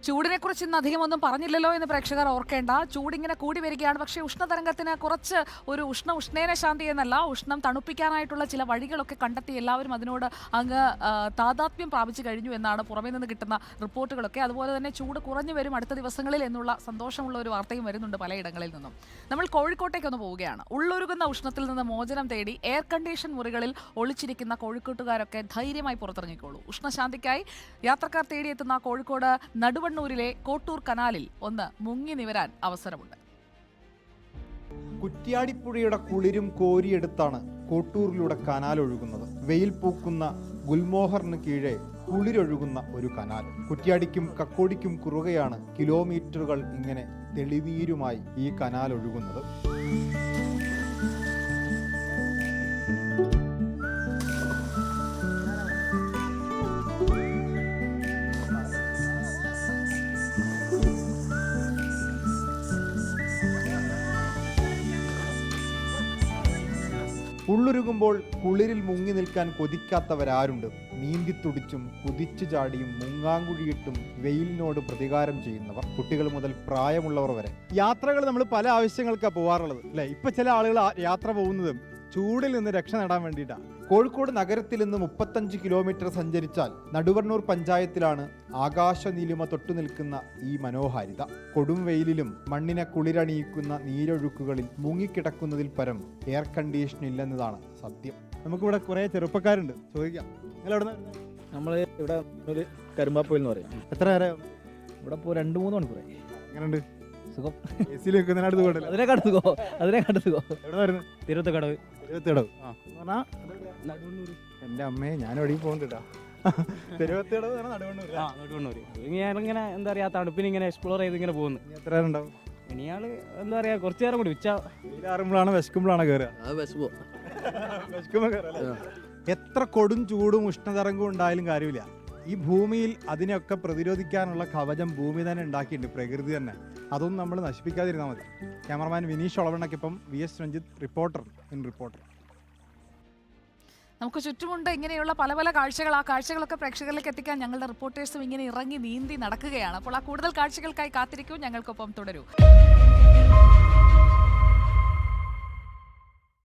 ചൂടിനെക്കുറിച്ച് ഇന്ന് അധികമൊന്നും പറഞ്ഞില്ലല്ലോ എന്ന് പ്രേക്ഷകർ ഓർക്കേണ്ട. ചൂടിങ്ങനെ കൂടി വരികയാണ്. പക്ഷേ ഉഷ്ണതരംഗത്തിന് കുറച്ച് ഒരു ഉഷ്ണേന ശാന്തി എന്നല്ല, ഉഷ്ണം തണുപ്പിക്കാനായിട്ടുള്ള ചില വഴികളൊക്കെ കണ്ടെത്തി എല്ലാവരും അതിനോട് അങ്ങ് താതാത്മ്യം പ്രാപിച്ചു കഴിഞ്ഞു എന്നാണ് പുറമേ നിന്ന് കിട്ടുന്ന റിപ്പോർട്ടുകളൊക്കെ. അതുപോലെ തന്നെ ചൂട് കുറഞ്ഞു വരും അടുത്ത ദിവസങ്ങളിൽ എന്നുള്ള സന്തോഷമുള്ള ഒരു വാർത്തയും വരുന്നുണ്ട് പലയിടങ്ങളിൽ നിന്നും. നമ്മൾ കോഴിക്കോട്ടേക്കൊന്ന് പോവുകയാണ്. ഉള്ളൊരുകുന്ന ഉഷ്ണത്തിൽ നിന്ന് മോചനം തേടി എയർ കണ്ടീഷൻ മുറികളിൽ ഒളിച്ചിരിക്കുന്ന കോഴിക്കോട്ടുകാരൊക്കെ ധൈര്യമായി പുറത്തിറങ്ങിക്കോളൂ. ഉഷ്ണശാന്തിക്കായി യാത്രക്കാർ തേടിയെത്തുന്ന കോഴിക്കോട് നടുവണ്ണൂരിലെ കോട്ടൂർ കനാലിൽ ഒന്ന് മുങ്ങി നിവരാൻ അവസരമുണ്ട്. കുറ്റ്യാടിപ്പുഴയുടെ കുളിരും കോരിയെടുത്താണ് കോട്ടൂരിലൂടെ കനാൽ ഒഴുകുന്നത്. വെയിൽ പൂക്കുന്ന ഗുൽമോഹറിന് കീഴെ കുളിരൊഴുകുന്ന ഒരു കനാൽ. കുറ്റ്യാടിക്കും കക്കോടിക്കും കുറുകയാണ് കിലോമീറ്ററുകൾ ഇങ്ങനെ തെളിനീരുമായി ഈ കനാൽ ഒഴുകുന്നത്. ഉള്ളൊരുകുമ്പോൾ കുളിരിൽ മുങ്ങി നിൽക്കാൻ കൊതിക്കാത്തവരാരുണ്ട്? നീന്തിത്തുടിച്ചും കുതിച്ചു ചാടിയും മുങ്ങാങ്കുഴിയിട്ടും വെയിലിനോട് പ്രതികാരം ചെയ്യുന്നവർ, കുട്ടികൾ മുതൽ പ്രായമുള്ളവർ വരെ. യാത്രകൾ നമ്മൾ പല ആവശ്യങ്ങൾക്കാണ് പോകാറുള്ളത് അല്ലേ? ഇപ്പൊ ചില ആളുകൾ യാത്ര പോകുന്നതും ചൂടിൽ നിന്ന് രക്ഷ നേടാൻ വേണ്ടിയിട്ടാണ്. കോഴിക്കോട് നഗരത്തിൽ നിന്ന് 35 കിലോമീറ്റർ സഞ്ചരിച്ചാൽ നടുവണ്ണൂർ പഞ്ചായത്തിലാണ് ആകാശ നീലിമ തൊട്ടു നിൽക്കുന്ന ഈ മനോഹാരിത. കൊടും വെയിലിലും മണ്ണിനെ കുളിരണിയിക്കുന്ന നീരൊഴുക്കുകളിൽ മുങ്ങിക്കിടക്കുന്നതിൽ പരം എയർ കണ്ടീഷൻ ഇല്ലെന്നതാണ് സത്യം. നമുക്കിവിടെ കുറേ ചെറുപ്പക്കാരുണ്ട്, ചോദിക്കാം. നിങ്ങൾ എവിടെ നിന്ന്? നമ്മൾ ഇവിടെ ഒരു കരുമ്പാപ്പോയിൽ എന്ന് പറയും. എത്ര നേരം ഇവിടെ ഇപ്പോൾ 2-3 മണിക്കൂറായി. എങ്ങനെയുണ്ട്? സുഖം. എസിൽ വെക്കുന്നതിനടുത്ത് പോകണ്ടല്ലോ. അതിനെ എവിടെ വരുന്നത്? തിരുവത്തക്കടവ്. തിരുവത്തിടവ് എൻ്റെ അമ്മയെ ഞാൻ എവിടെയും പോകുന്നുണ്ടാ. തിരുവത്തിടവ് നടുവണ്ണൂർ. ഞാനിങ്ങനെ എന്താ പറയുക, തണുപ്പിന് ഇങ്ങനെ എക്സ്പ്ലോർ ചെയ്ത് ഇങ്ങനെ പോകുന്നു. എത്ര നേരം ഉണ്ടാവും? ഇനിയാൾ എന്താ പറയുക, കുറച്ച് നേരം കൂടി വെയിലാറുമ്പോഴാണ് വിശക്കുമ്പോഴാണ് കയറുക. എത്ര കൊടും ചൂടും ഉഷ്ണതരംഗവും ഉണ്ടായാലും കാര്യമില്ല. ഈ ഭൂമിയിൽ അതിനെയൊക്കെ പ്രതിരോധിക്കാനുള്ള കവചം ഭൂമി തന്നെ ഉണ്ടാക്കിയിട്ടുണ്ട്, പ്രകൃതി തന്നെ. അതൊന്നും നമ്മൾ നശിപ്പിക്കാതിരുന്നാൽ മതി. ക്യാമറമാൻ വിനീഷ് ഒളവണ്ണയ്ക്കൊപ്പം VS രഞ്ജിത്ത്, റിപ്പോർട്ടർ. നമുക്ക് ചുറ്റുമുണ്ട് ഇങ്ങനെയുള്ള പല പല കാഴ്ചകൾ. ആ കാഴ്ചകളൊക്കെ പ്രേക്ഷകരിലേക്ക് എത്തിക്കാൻ ഞങ്ങളുടെ റിപ്പോർട്ടേഴ്സും ഇങ്ങനെ ഇറങ്ങി നീന്തി നടക്കുകയാണ്. അപ്പോൾ ആ കൂടുതൽ കാഴ്ചകൾക്കായി കാത്തിരിക്കൂ, ഞങ്ങൾക്കൊപ്പം തുടരൂ.